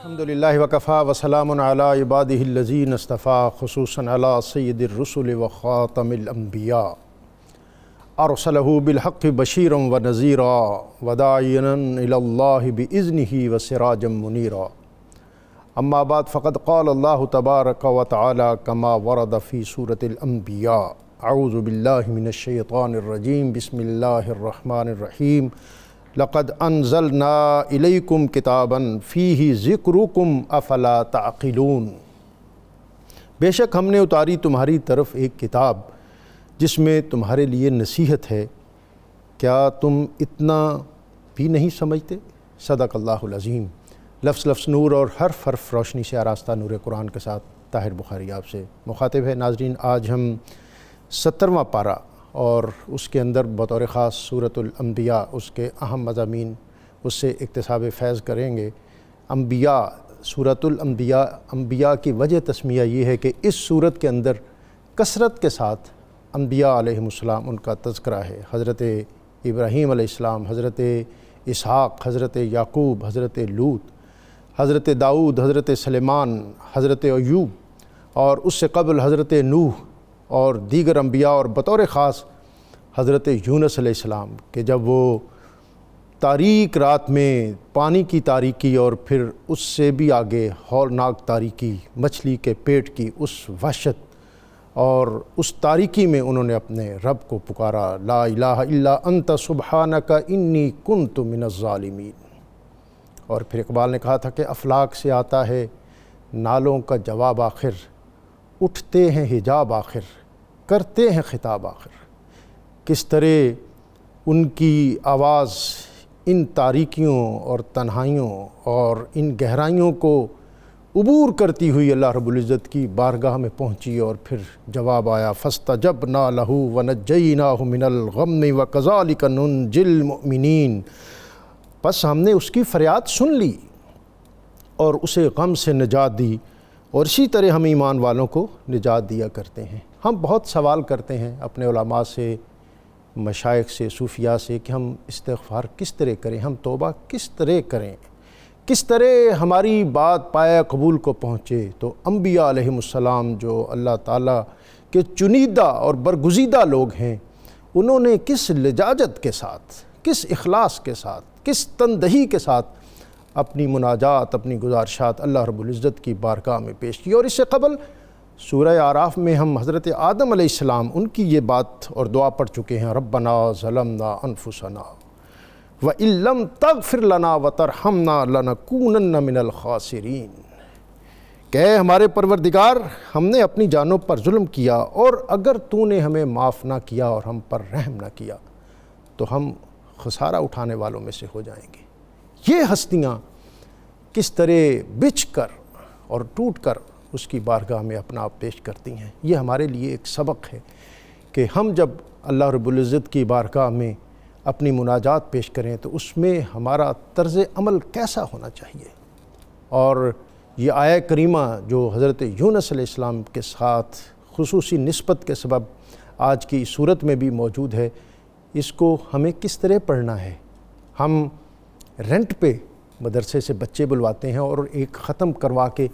الحمدللہ وکفا وسلام علی عبادہ الذین اصطفیٰ خصوصاً علی سید الرسل وخاتم الانبیاء ارسلہ بالحق بشیرا ونذیرا وداعیا الی اللہ باذنہ وسراجا منیرا اما بعد فقد قال اللہ تبارک وتعالی کما ورد فی سورۃ الانبیاء اعوذ باللہ من الشیطان الرجیم بسم اللہ الرحمن الرحیم لقد انزلنا الیکم کتابا فیہ ذکرکم افلا تعقلون، بے شک ہم نے اتاری تمہاری طرف ایک کتاب جس میں تمہارے لیے نصیحت ہے، کیا تم اتنا بھی نہیں سمجھتے؟ صدق اللہ العظیم۔ لفظ لفظ نور اور حرف حرف روشنی سے آراستہ نور قرآن کے ساتھ طاہر بخاری آپ سے مخاطب ہے۔ ناظرین، آج ہم 70واں پارہ اور اس کے اندر بطور خاص سورۃ الانبیاء اس کے اہم مضامین اس سے اکتساب فیض کریں گے۔ انبیاء، سورۃ الانبیاء، انبیاء کی وجہ تسمیہ یہ ہے کہ اس سورت کے اندر کثرت کے ساتھ انبیاء علیہم السلام ان کا تذکرہ ہے۔ حضرت ابراہیم علیہ السلام، حضرت اسحاق، حضرت یعقوب، حضرت لوط، حضرت داؤد، حضرت سلیمان، حضرت ایوب اور اس سے قبل حضرت نوح اور دیگر انبیاء، اور بطور خاص حضرت یونس علیہ السلام کہ جب وہ تاریک رات میں پانی کی تاریکی اور پھر اس سے بھی آگے ہولناک تاریکی، مچھلی کے پیٹ کی اس وحشت اور اس تاریکی میں انہوں نے اپنے رب کو پکارا، لا الہ الا انت سبحانک انی کنت من الظالمین۔ اور پھر اقبال نے کہا تھا کہ افلاک سے آتا ہے نالوں کا جواب آخر، اٹھتے ہیں حجاب آخر، کرتے ہیں خطاب آخر۔ کس طرح ان کی آواز ان تاریکیوں اور تنہائیوں اور ان گہرائیوں کو عبور کرتی ہوئی اللہ رب العزت کی بارگاہ میں پہنچی، اور پھر جواب آیا فاستجبنا لہ ونجیناہ من الغم وکذالک ننجی المؤمنین۔ بس ہم نے اس کی فریاد سن لی اور اسے غم سے نجات دی، اور اسی طرح ہم ایمان والوں کو نجات دیا کرتے ہیں۔ ہم بہت سوال کرتے ہیں اپنے علماء سے، مشائخ سے، صوفیاء سے کہ ہم استغفار کس طرح کریں، ہم توبہ کس طرح کریں، کس طرح ہماری بات پایہ قبول کو پہنچے۔ تو انبیاء علیہم السلام جو اللہ تعالیٰ کے چنیدہ اور برگزیدہ لوگ ہیں، انہوں نے کس لجاجت کے ساتھ، کس اخلاص کے ساتھ، کس تندہی کے ساتھ اپنی مناجات، اپنی گزارشات اللہ رب العزت کی بارگاہ میں پیش کی۔ اور اس سے قبل سورہ اعراف میں ہم حضرت آدم علیہ السلام ان کی یہ بات اور دعا پڑھ چکے ہیں، ربنا ظلمنا انفسنا وَإِن لَّمْ تَغْفِرْ لَنَا وَتَرْحَمْنَا لَنَكُونَنَّ مِنَ الْخَاسِرِينَ، کہ اے ہمارے پروردگار، ہم نے اپنی جانوں پر ظلم کیا، اور اگر تو نے ہمیں معاف نہ کیا اور ہم پر رحم نہ کیا تو ہم خسارہ اٹھانے والوں میں سے ہو جائیں گے۔ یہ ہستیاں کس طرح بچھ کر اور ٹوٹ کر اس کی بارگاہ میں اپنا آپ پیش کرتی ہیں، یہ ہمارے لیے ایک سبق ہے کہ ہم جب اللہ رب العزت کی بارگاہ میں اپنی مناجات پیش کریں تو اس میں ہمارا طرز عمل کیسا ہونا چاہیے۔ اور یہ آیہ کریمہ جو حضرت یونس علیہ السلام کے ساتھ خصوصی نسبت کے سبب آج کی صورت میں بھی موجود ہے، اس کو ہمیں کس طرح پڑھنا ہے۔ ہم رینٹ پہ مدرسے سے بچے بلواتے ہیں اور ایک ختم کروا کے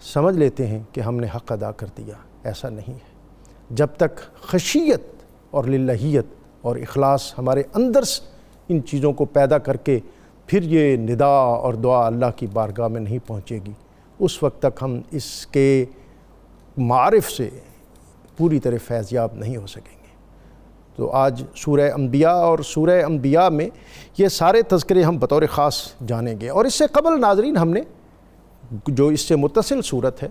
سمجھ لیتے ہیں کہ ہم نے حق ادا کر دیا، ایسا نہیں ہے۔ جب تک خشیت اور للہیت اور اخلاص ہمارے اندر ان چیزوں کو پیدا کر کے پھر یہ ندا اور دعا اللہ کی بارگاہ میں نہیں پہنچے گی، اس وقت تک ہم اس کے معارف سے پوری طرح فیض یاب نہیں ہو سکیں گے۔ تو آج سورہ انبیاء اور سورہ انبیاء میں یہ سارے تذکرے ہم بطور خاص جانیں گے۔ اور اس سے قبل ناظرین ہم نے جو اس سے متصل صورت ہے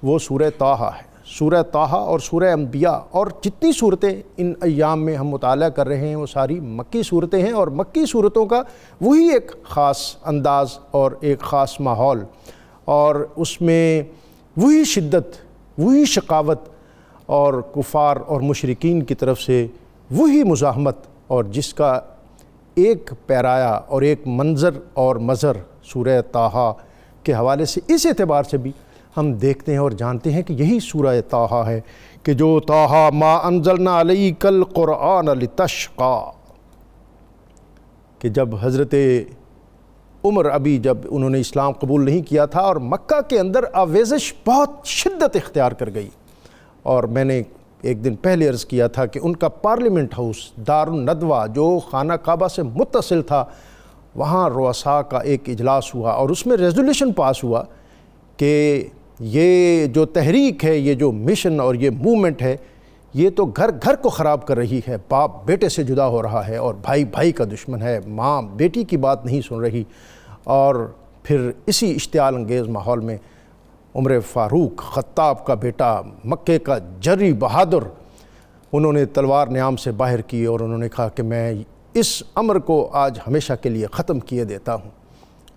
وہ سورہ طٰہٰ ہے۔ سورہ طٰہٰ اور سورہ انبیاء اور جتنی صورتیں ان ایام میں ہم مطالعہ کر رہے ہیں وہ ساری مکی صورتیں ہیں، اور مکی صورتوں کا وہی ایک خاص انداز اور ایک خاص ماحول، اور اس میں وہی شدت، وہی شقاوت اور کفار اور مشرکین کی طرف سے وہی مزاحمت، اور جس کا ایک پیرایا اور ایک منظر اور مظہر سورہ طٰہٰ کے حوالے سے اس اعتبار سے بھی ہم دیکھتے ہیں اور جانتے ہیں کہ یہی سورہ طٰہٰ ہے کہ جو طٰہٰ ما انزلنا علیک القرآن لتشقیٰ، کہ جب حضرت عمر ابھی جب انہوں نے اسلام قبول نہیں کیا تھا، اور مکہ کے اندر آویزش بہت شدت اختیار کر گئی، اور میں نے ایک دن پہلے عرض کیا تھا کہ ان کا پارلیمنٹ ہاؤس دار الندوہ جو خانہ کعبہ سے متصل تھا، وہاں رؤساء کا ایک اجلاس ہوا اور اس میں ریزولوشن پاس ہوا کہ یہ جو تحریک ہے، یہ جو مشن اور یہ موومنٹ ہے، یہ تو گھر گھر کو خراب کر رہی ہے، باپ بیٹے سے جدا ہو رہا ہے اور بھائی بھائی کا دشمن ہے، ماں بیٹی کی بات نہیں سن رہی۔ اور پھر اسی اشتعال انگیز ماحول میں عمر فاروق خطاب کا بیٹا، مکے کا جری بہادر، انہوں نے تلوار نیام سے باہر کی اور انہوں نے کہا کہ میں اس امر کو آج ہمیشہ کے لیے ختم کیے دیتا ہوں،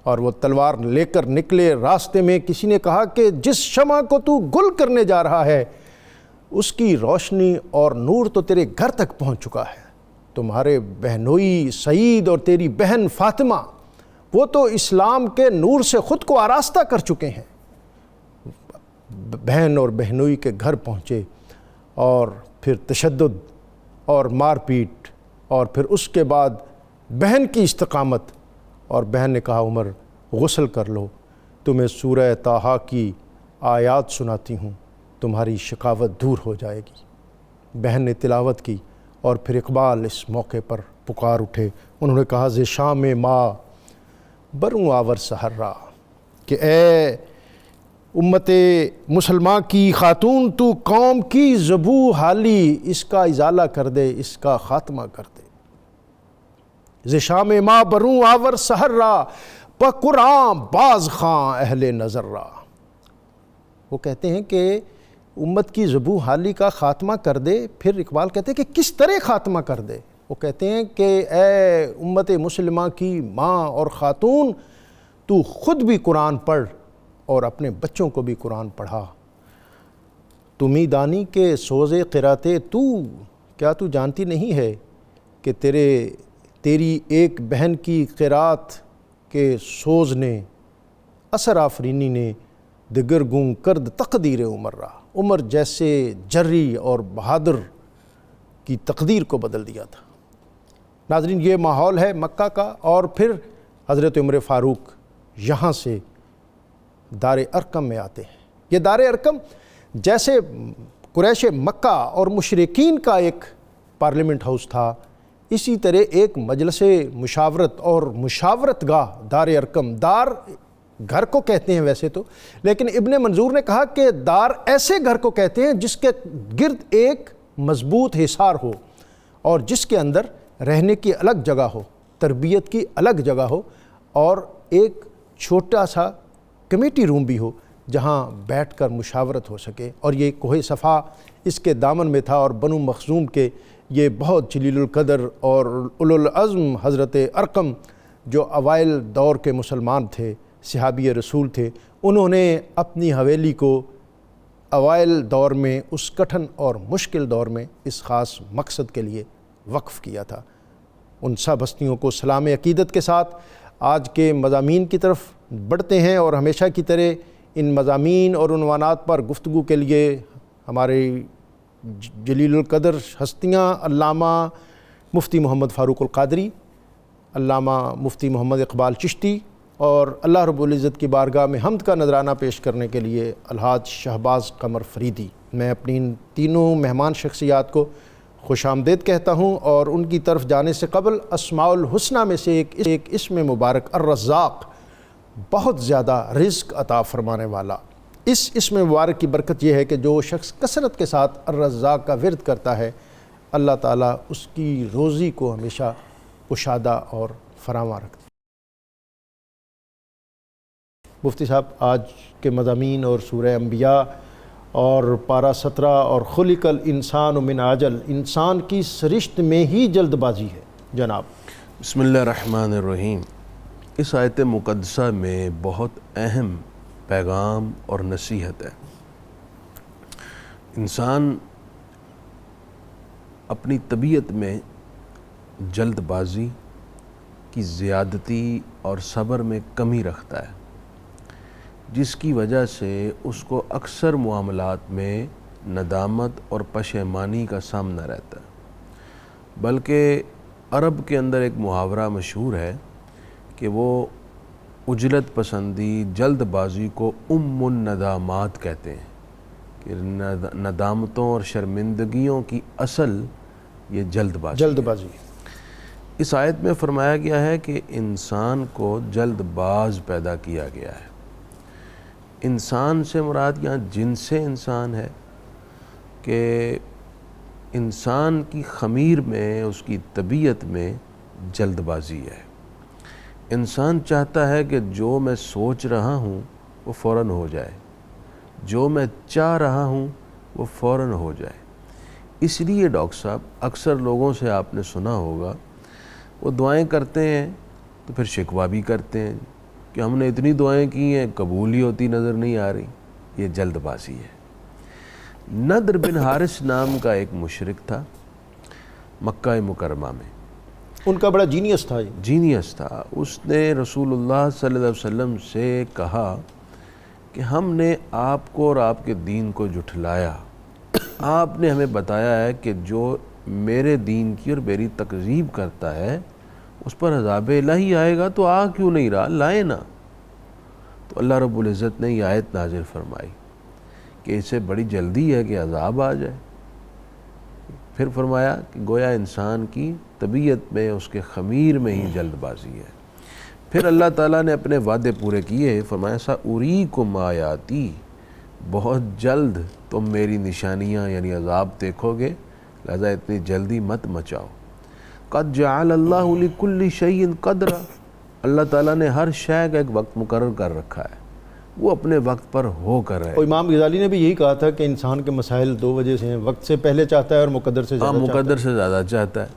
اور وہ تلوار لے کر نکلے۔ راستے میں کسی نے کہا کہ جس شمع کو تو گل کرنے جا رہا ہے اس کی روشنی اور نور تو تیرے گھر تک پہنچ چکا ہے، تمہارے بہنوئی سعید اور تیری بہن فاطمہ وہ تو اسلام کے نور سے خود کو آراستہ کر چکے ہیں۔ بہن اور بہنوئی کے گھر پہنچے اور پھر تشدد اور مار پیٹ، اور پھر اس کے بعد بہن کی استقامت، اور بہن نے کہا عمر غسل کر لو، تمہیں سورہ طٰہٰ کی آیات سناتی ہوں، تمہاری شقاوت دور ہو جائے گی۔ بہن نے تلاوت کی، اور پھر اقبال اس موقع پر پکار اٹھے، انہوں نے کہا ز شام ماں بروں آور سحر را، کہ اے امت مسلمہ کی خاتون، تو قوم کی ذبو حالی، اس کا ازالہ کر دے، اس کا خاتمہ کر دے۔ ز شام ماں بروں آور سحر را، پا قرآن باز خاں اہل نظر را۔ وہ کہتے ہیں کہ امت کی ذبو حالی کا خاتمہ کر دے۔ پھر اقبال کہتے ہیں کہ کس طرح خاتمہ کر دے؟ وہ کہتے ہیں کہ اے امت مسلمہ کی ماں اور خاتون، تو خود بھی قرآن پڑھ اور اپنے بچوں کو بھی قرآن پڑھا۔ تمہیں دانی کے سوز قراتے تو، کیا تو جانتی نہیں ہے کہ تیری ایک بہن کی قرات کے سوز نے، اثر آفرینی نے دگر گوں کرد تقدیر عمر را، عمر جیسے جری اور بہادر کی تقدیر کو بدل دیا تھا۔ ناظرین، یہ ماحول ہے مکہ کا، اور پھر حضرت عمر فاروق یہاں سے دار ارقم میں آتے ہیں۔ یہ دار ارقم جیسے قریش مکہ اور مشرکین کا ایک پارلیمنٹ ہاؤس تھا، اسی طرح ایک مجلس مشاورت اور مشاورت گاہ دار ارقم، دار گھر کو کہتے ہیں ویسے تو، لیکن ابن منظور نے کہا کہ دار ایسے گھر کو کہتے ہیں جس کے گرد ایک مضبوط حصار ہو، اور جس کے اندر رہنے کی الگ جگہ ہو، تربیت کی الگ جگہ ہو، اور ایک چھوٹا سا کمیٹی روم بھی ہو جہاں بیٹھ کر مشاورت ہو سکے۔ اور یہ کوہ صفا اس کے دامن میں تھا، اور بنو مخزوم کے یہ بہت جلیل القدر اور اولو العزم حضرت ارقم جو اوائل دور کے مسلمان تھے، صحابی رسول تھے، انہوں نے اپنی حویلی کو اوائل دور میں اس کٹھن اور مشکل دور میں اس خاص مقصد کے لیے وقف کیا تھا۔ ان سب ہستیوں کو سلام عقیدت کے ساتھ آج کے مضامین کی طرف بڑھتے ہیں، اور ہمیشہ کی طرح ان مضامین اور عنوانات پر گفتگو کے لیے ہمارے جلیل القدر ہستیاں علامہ مفتی محمد فاروق القادری، علامہ مفتی محمد اقبال چشتی، اور اللہ رب العزت کی بارگاہ میں حمد کا نذرانہ پیش کرنے کے لیے الحاج شہباز قمر فریدی۔ میں اپنی ان تینوں مہمان شخصیات کو خوش آمدید کہتا ہوں، اور ان کی طرف جانے سے قبل اسماء الحسنہ میں سے ایک اسم مبارک الرزاق، بہت زیادہ رزق عطا فرمانے والا، اس اسم مبارک کی برکت یہ ہے کہ جو شخص کثرت کے ساتھ الرزاق کا ورد کرتا ہے، اللہ تعالیٰ اس کی روزی کو ہمیشہ کشادہ اور فراواں رکھتا ہے۔ مفتی صاحب، آج کے مضامین اور سورہ انبیاء اور پارہ 17 اور خلق الانسان من عجل، انسان کی سرشت میں ہی جلد بازی ہے جناب۔ بسم اللہ الرحمن الرحیم۔ اس آیت مقدسہ میں بہت اہم پیغام اور نصیحت ہے۔ انسان اپنی طبیعت میں جلد بازی کی زیادتی اور صبر میں کمی رکھتا ہے، جس کی وجہ سے اس کو اکثر معاملات میں ندامت اور پشیمانی کا سامنا رہتا ہے۔ بلکہ عرب کے اندر ایک محاورہ مشہور ہے کہ وہ اجلت پسندی، جلد بازی کو ام الندامات کہتے ہیں کہ ندامتوں اور شرمندگیوں کی اصل یہ جلد بازی ہے۔ اس آیت میں فرمایا گیا ہے کہ انسان کو جلد باز پیدا کیا گیا ہے۔ انسان سے مراد یہاں جنس انسان ہے کہ انسان کی خمیر میں، اس کی طبیعت میں جلد بازی ہے۔ انسان چاہتا ہے کہ جو میں سوچ رہا ہوں وہ فوراً ہو جائے، جو میں چاہ رہا ہوں وہ فوراً ہو جائے۔ اس لیے ڈاکٹر صاحب اکثر لوگوں سے آپ نے سنا ہوگا وہ دعائیں کرتے ہیں تو پھر شکوہ بھی کرتے ہیں کہ ہم نے اتنی دعائیں کی ہیں قبول ہی ہوتی نظر نہیں آ رہی۔ یہ جلد بازی ہے۔ نضر بن حارث نام کا ایک مشرک تھا مکہ مکرمہ میں، ان کا بڑا جینیس تھا، جینیس تھا۔ اس نے رسول اللہ صلی اللہ علیہ وسلم سے کہا کہ ہم نے آپ کو اور آپ کے دین کو جھٹلایا، آپ نے ہمیں بتایا ہے کہ جو میرے دین کی اور میری تکذیب کرتا ہے اس پر عذاب الہی آئے گا، تو آ کیوں نہیں رہا، لائے نا۔ تو اللہ رب العزت نے یہ آیت نازل فرمائی کہ اسے بڑی جلدی ہے کہ عذاب آ جائے۔ پھر فرمایا کہ گویا انسان کی طبیعت میں، اس کے خمیر میں ہی جلد بازی ہے۔ پھر اللہ تعالیٰ نے اپنے وعدے پورے کیے، فرمایا سأریکم آیاتی، بہت جلد تم میری نشانیاں یعنی عذاب دیکھو گے، لہذا اتنی جلدی مت مچاؤ۔ قد جعل اللہ لکل شیء قدرا، اللہ تعالیٰ نے ہر شے کا ایک وقت مقرر کر رکھا ہے، وہ اپنے وقت پر ہو کر رہے۔ اور امام غزالی نے بھی یہی کہا تھا کہ انسان کے مسائل دو وجہ سے ہیں، وقت سے پہلے چاہتا ہے اور مقدر سے زیادہ چاہتا ہے۔ مقدر سے زیادہ چاہتا ہے،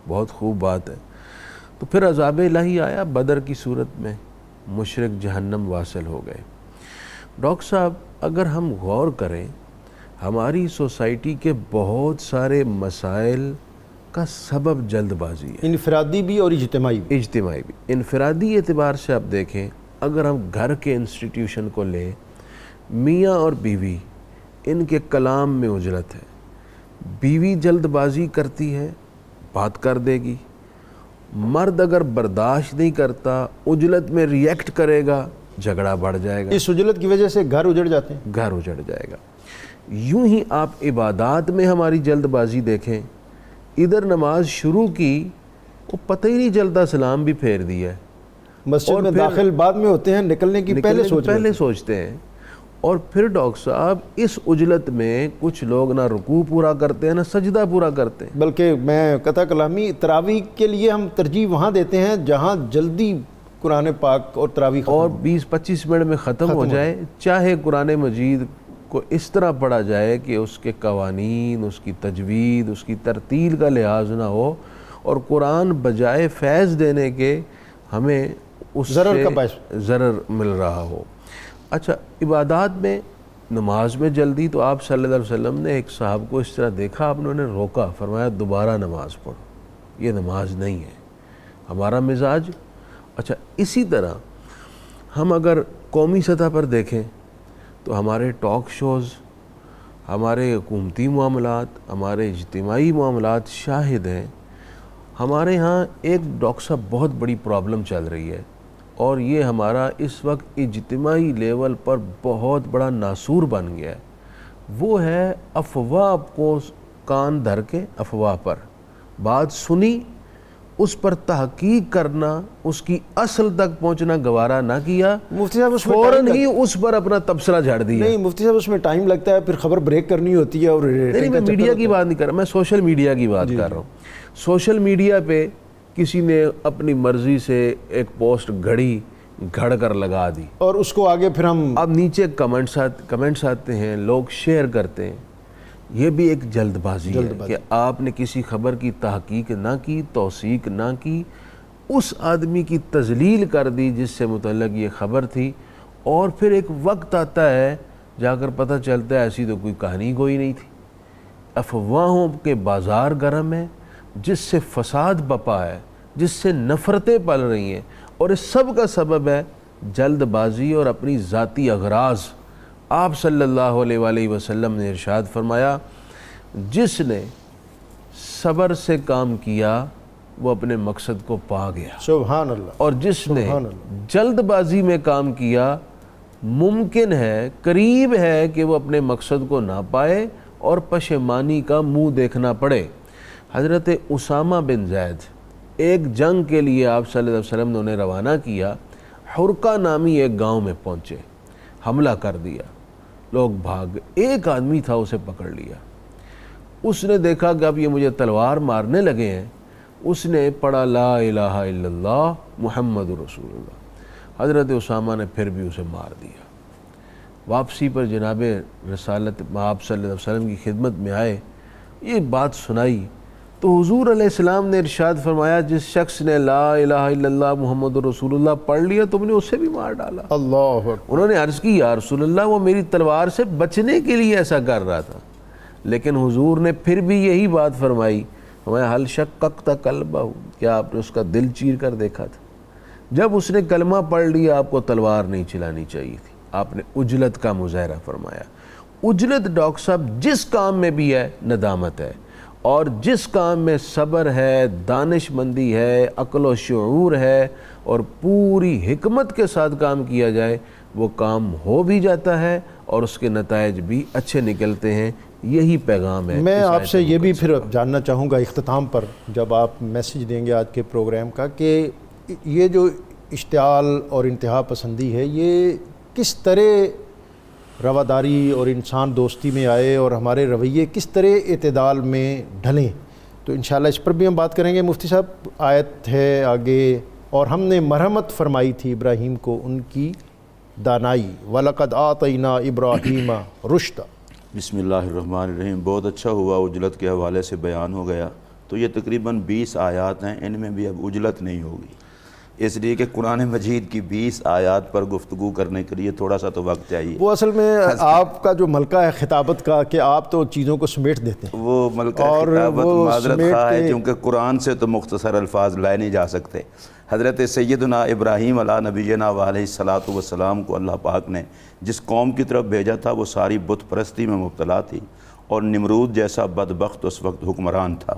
بہت خوب بات ہے۔ تو پھر عذاب الہی آیا بدر کی صورت میں، مشرک جہنم واصل ہو گئے۔ ڈاکٹر صاحب اگر ہم غور کریں، ہماری سوسائٹی کے بہت سارے مسائل کا سبب جلد بازی ہے، انفرادی بھی اور اجتماعی بھی۔ اجتماعی بھی۔ انفرادی اعتبار سے آپ دیکھیں، اگر ہم گھر کے انسٹیٹیوشن کو لیں، میاں اور بیوی ان کے کلام میں اجلت ہے۔ بیوی جلد بازی کرتی ہے، بات کر دے گی، مرد اگر برداشت نہیں کرتا، اجلت میں ریئیکٹ کرے گا، جھگڑا بڑھ جائے گا، اس اجلت کی وجہ سے گھر اجڑ جاتے ہیں۔ گھر اجڑ جائے گا۔ یوں ہی آپ عبادات میں ہماری جلد بازی دیکھیں، ادھر نماز شروع کی وہ پتہ ہی نہیں چلتا سلام بھی پھیر دیا ہے، مسجد میں داخل بعد میں ہوتے ہیں، نکلنے کی پہلے سوچتے ہیں۔ اور پھر ڈاکٹر صاحب اس اجلت میں کچھ لوگ نہ رکوع پورا کرتے ہیں نہ سجدہ پورا کرتے ہیں، بلکہ میں قطع کلامی تراویح کے لیے ہم ترجیح وہاں دیتے ہیں جہاں جلدی قرآن پاک اور تراویح ختم اور 20-25 منٹ میں ختم ہو جائے، چاہے قرآن مجید کو اس طرح پڑھا جائے کہ اس کے قوانین، اس کی تجوید، اس کی ترتیل کا لحاظ نہ ہو، اور قرآن بجائے فیض دینے کے ہمیں اس سے ضرر مل رہا ہو۔ اچھا، عبادات میں نماز میں جلدی، تو آپ صلی اللہ علیہ وسلم نے ایک صاحب کو اس طرح دیکھا، آپ نے روکا، فرمایا دوبارہ نماز پڑھو، یہ نماز نہیں ہے ہمارا مزاج۔ اچھا، اسی طرح ہم اگر قومی سطح پر دیکھیں تو ہمارے ٹاک شوز، ہمارے حکومتی معاملات، ہمارے اجتماعی معاملات شاہد ہیں۔ ہمارے ہاں ایک ڈاکٹر صاحب بہت بڑی پرابلم چل رہی ہے، اور یہ ہمارا اس وقت اجتماعی لیول پر بہت بڑا ناسور بن گیا ہے، وہ ہے افواہ کو کان دھر کے افواہ پر بات سنی، اس پر تحقیق کرنا، اس کی اصل تک پہنچنا گوارا نہ کیا، مفتی صاحب فوراً ہی اس پر اپنا تبصرہ جھاڑ دیا۔ نہیں مفتی صاحب، اس میں ٹائم لگتا ہے، پھر خبر بریک کرنی ہوتی ہے، اور نہیں، میں میڈیا کی بات نہیں کر رہا، میں سوشل میڈیا کی بات کر رہا ہوں۔ سوشل میڈیا پہ کسی نے اپنی مرضی سے ایک پوسٹ گھڑ کر لگا دی، اور اس کو آگے پھر ہم اب نیچے کمنٹس آتے ہیں، لوگ شیئر کرتے ہیں۔ یہ بھی ایک جلد بازی ہے کہ آپ نے کسی خبر کی تحقیق نہ کی، توثیق نہ کی، اس آدمی کی تذلیل کر دی جس سے متعلق یہ خبر تھی، اور پھر ایک وقت آتا ہے جا کر پتہ چلتا ہے ایسی تو کوئی کہانی کوئی نہیں تھی۔ افواہوں کے بازار گرم ہے، جس سے فساد بپا ہے، جس سے نفرتیں پل رہی ہیں، اور اس سب کا سبب ہے جلد بازی اور اپنی ذاتی اغراض۔ آپ صلی اللہ علیہ وآلہ وسلم نے ارشاد فرمایا، جس نے صبر سے کام کیا وہ اپنے مقصد کو پا گیا. سبحان اللہ. اور جس نے سبحان اللہ. جلد بازی میں کام کیا ممکن ہے، قریب ہے کہ وہ اپنے مقصد کو نہ پائے اور پشیمانی کا منہ دیکھنا پڑے. حضرت اسامہ بن زید ایک جنگ کے لیے آپ صلی اللہ علیہ وسلم نے انہیں روانہ کیا. حرقہ نامی ایک گاؤں میں پہنچے، حملہ کر دیا، لوگ بھاگ گئے. ایک آدمی تھا، اسے پکڑ لیا. اس نے دیکھا کہ اب یہ مجھے تلوار مارنے لگے ہیں. اس نے پڑھا لا الہ الا اللہ محمد رسول اللہ. حضرت اسامہ نے پھر بھی اسے مار دیا. واپسی پر جناب رسالت آپ صلی اللہ علیہ وسلم کی خدمت میں آئے، یہ بات سنائی تو حضور علیہ السلام نے ارشاد فرمایا جس شخص نے لا الہ الا اللہ محمد رسول اللہ پڑھ لیا تم نے اسے بھی مار ڈالا. اللہ اکبر. انہوں نے عرض کی یا رسول اللہ وہ میری تلوار سے بچنے کے لیے ایسا کر رہا تھا، لیکن حضور نے پھر بھی یہی بات فرمائی ہمیں حل شققت قلبہ، کیا آپ نے اس کا دل چیر کر دیکھا تھا؟ جب اس نے کلمہ پڑھ لیا آپ کو تلوار نہیں چلانی چاہیے تھی. آپ نے عجلت کا مظاہرہ فرمایا. عجلت ڈاکٹر صاحب جس کام میں بھی ہے ندامت ہے، اور جس کام میں صبر ہے، دانش مندی ہے، عقل و شعور ہے اور پوری حکمت کے ساتھ کام کیا جائے وہ کام ہو بھی جاتا ہے اور اس کے نتائج بھی اچھے نکلتے ہیں. یہی پیغام ہے. میں آپ سے یہ بھی پھر جاننا چاہوں گا اختتام پر جب آپ میسج دیں گے آج کے پروگرام کا کہ یہ جو اشتعال اور انتہا پسندی ہے یہ کس طرح رواداری اور انسان دوستی میں آئے اور ہمارے رویے کس طرح اعتدال میں ڈھلیں، تو انشاءاللہ اس پر بھی ہم بات کریں گے. مفتی صاحب آیت ہے آگے، اور ہم نے مرحمت فرمائی تھی ابراہیم کو ان کی دانائی. وَلَقَدْ آتَيْنَا إِبْرَاهِيمَ رُشْدًا. بسم اللہ الرحمن الرحیم. بہت اچھا ہوا عجلت کے حوالے سے بیان ہو گیا. تو یہ تقریباً 20 آیات ہیں، ان میں بھی اب عجلت نہیں ہوگی، اس لیے کہ قرآن مجید کی 20 آیات پر گفتگو کرنے کے لیے تھوڑا سا تو وقت چاہیے. وہ اصل میں آپ کا جو ملکہ ہے خطابت کا کہ آپ تو چیزوں کو سمیٹ دیتے ہیں. وہ ملکہ خطابت معذرت خواہ ہے کیونکہ قرآن سے تو مختصر الفاظ لائے نہیں جا سکتے. حضرت سیدنا ابراہیم علیہ نبینا علیہ الصلاۃ والسلام کو اللہ پاک نے جس قوم کی طرف بھیجا تھا وہ ساری بت پرستی میں مبتلا تھی، اور نمرود جیسا بدبخت اس وقت حکمران تھا.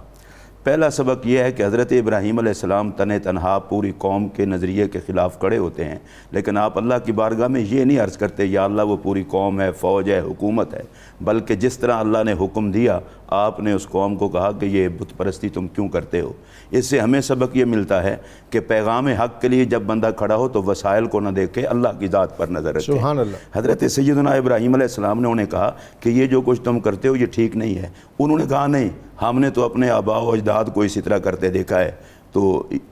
پہلا سبق یہ ہے کہ حضرت ابراہیم علیہ السلام تنہا پوری قوم کے نظریے کے خلاف کھڑے ہوتے ہیں، لیکن آپ اللہ کی بارگاہ میں یہ نہیں عرض کرتے یا اللہ وہ پوری قوم ہے، فوج ہے، حکومت ہے، بلکہ جس طرح اللہ نے حکم دیا آپ نے اس قوم کو کہا کہ یہ بت پرستی تم کیوں کرتے ہو. اس سے ہمیں سبق یہ ملتا ہے کہ پیغام حق کے لیے جب بندہ کھڑا ہو تو وسائل کو نہ دیکھے، اللہ کی ذات پر نظر رکھے. سبحان اللہ. حضرت سیدنا ابراہیم علیہ السلام نے انہیں کہا کہ یہ جو کچھ تم کرتے ہو یہ ٹھیک نہیں ہے. انہوں نے کہا نہیں، ہم نے تو اپنے آباء و اجداد کو اسی طرح کرتے دیکھا ہے تو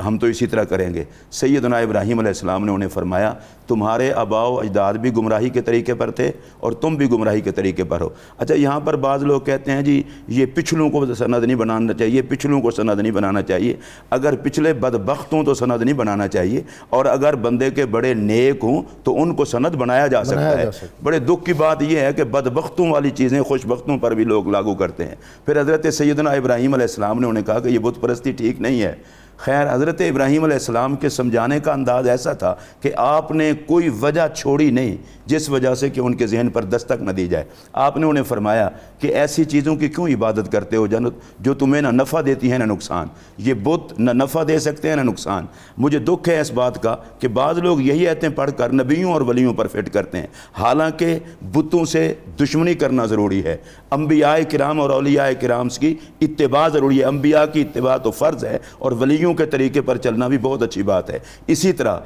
ہم تو اسی طرح کریں گے. سیدنا ابراہیم علیہ السلام نے انہیں فرمایا تمہارے آباء و اجداد بھی گمراہی کے طریقے پر تھے اور تم بھی گمراہی کے طریقے پر ہو. اچھا یہاں پر بعض لوگ کہتے ہیں جی یہ پچھلوں کو سند نہیں بنانا چاہیے، پچھلوں کو سند نہیں بنانا چاہیے. اگر پچھلے بدبخت ہوں تو سند نہیں بنانا چاہیے، اور اگر بندے کے بڑے نیک ہوں تو ان کو سند بنایا جا سکتا ہے. بڑے دکھ کی بات یہ ہے کہ بدبختوں والی چیزیں خوش بختوں پر بھی لوگ لاگو کرتے ہیں. پھر حضرت سیدنا ابراہیم علیہ السلام نے انہیں کہا کہ یہ بت پرستی ٹھیک نہیں ہے. خیر حضرت ابراہیم علیہ السلام کے سمجھانے کا انداز ایسا تھا کہ آپ نے کوئی وجہ چھوڑی نہیں جس وجہ سے کہ ان کے ذہن پر دستک نہ دی جائے. آپ نے انہیں فرمایا کہ ایسی چیزوں کی کیوں عبادت کرتے ہو جو تمہیں نہ نفع دیتی ہیں نہ نقصان. یہ بت نہ نفع دے سکتے ہیں نہ نقصان. مجھے دکھ ہے اس بات کا کہ بعض لوگ یہی آیتیں پڑھ کر نبیوں اور ولیوں پر فٹ کرتے ہیں، حالانکہ بتوں سے دشمنی کرنا ضروری ہے. انبیاء کرام اور اولیاء کرام کی اتباع ضروری ہے. انبیاء کی اتباع تو فرض ہے اور ولیوں کے طریقے پر چلنا بھی بہت اچھی بات ہے. اسی طرح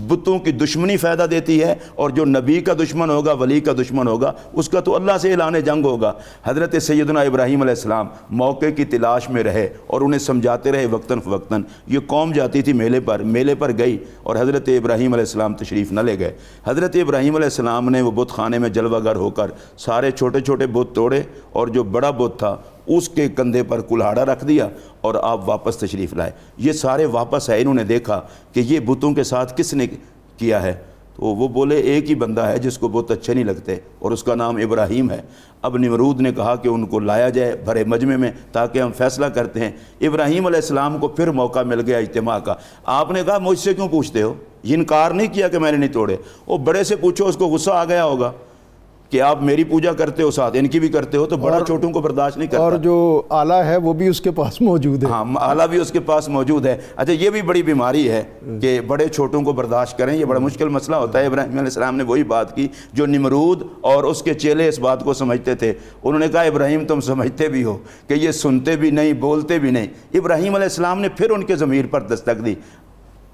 بتوں کی دشمنی فائدہ دیتی ہے، اور جو نبی کا دشمن ہوگا، ولی کا دشمن ہوگا، اس کا تو اللہ سے اعلان جنگ ہوگا. حضرت سیدنا ابراہیم علیہ السلام موقع کی تلاش میں رہے اور انہیں سمجھاتے رہے وقتاً فوقتاً. یہ قوم جاتی تھی میلے پر گئی اور حضرت ابراہیم علیہ السلام تشریف نہ لے گئے. حضرت ابراہیم علیہ السلام نے وہ بت خانے میں جلوہ گر ہو کر سارے چھوٹے چھوٹے بت توڑے، اور جو بڑا بت تھا اس کے کندھے پر کلہاڑا رکھ دیا اور آپ واپس تشریف لائے. یہ سارے واپس آئے. انہوں نے دیکھا کہ یہ بتوں کے ساتھ کس نے کیا ہے، تو وہ بولے ایک ہی بندہ ہے جس کو بت اچھے نہیں لگتے اور اس کا نام ابراہیم ہے. اب نمرود نے کہا کہ ان کو لایا جائے بھرے مجمع میں تاکہ ہم فیصلہ کرتے ہیں. ابراہیم علیہ السلام کو پھر موقع مل گیا اجتماع کا. آپ نے کہا مجھ سے کیوں پوچھتے ہو؟ انکار نہیں کیا کہ میں نے نہیں توڑے. وہ بڑے سے پوچھو، اس کو غصہ آ گیا ہوگا کہ آپ میری پوجا کرتے ہو ساتھ ان کی بھی کرتے ہو، تو بڑا چھوٹوں کو برداشت نہیں کرتا، اور جو آلہ ہے وہ بھی اس کے پاس موجود ہے، ہاں آلہ بھی اس کے پاس موجود ہے۔ اچھا یہ بھی بڑی بیماری ہے کہ بڑے چھوٹوں کو برداشت کریں، یہ بڑا مشکل مسئلہ ہوتا ہے۔ ابراہیم علیہ السلام نے وہی بات کی جو نمرود اور اس کے چیلے اس بات کو سمجھتے تھے۔ انہوں نے کہا ابراہیم تم سمجھتے بھی ہو کہ یہ سنتے بھی نہیں بولتے بھی نہیں۔ ابراہیم علیہ السلام نے پھر ان کے ضمیر پر دستک دی،